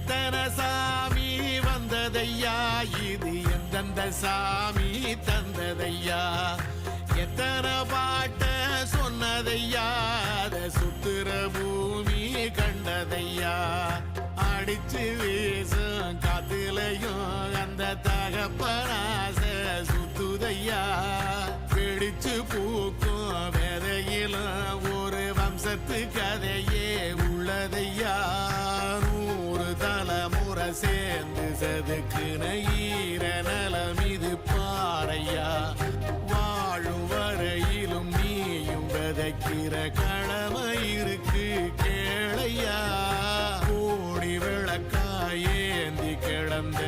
எத்தனை சாமி வந்ததையா, இது எந்தெந்த சாமி தந்ததையா, எத்தனை பாட்ட சொன்னதையா, அத சுத்துற பூமி கண்டதையா, அடிச்சு வீசும் காத்துலையும் அந்த தகப்பனாச சுத்துதையா, பிடிச்சு பூக்கும் வேதையிலும் ஒரு வம்சத்து கதையே உள்ளதையா, 100 தலைமுறை சேர்ந்து செதுக்குன ஈர நலம் இது பாறையா, வாழும் வரையிலும் நீயும் விதைக்கிற கடமை இருக்கு கேளையா, கோடி விளக்காயேந்தி கிடந்த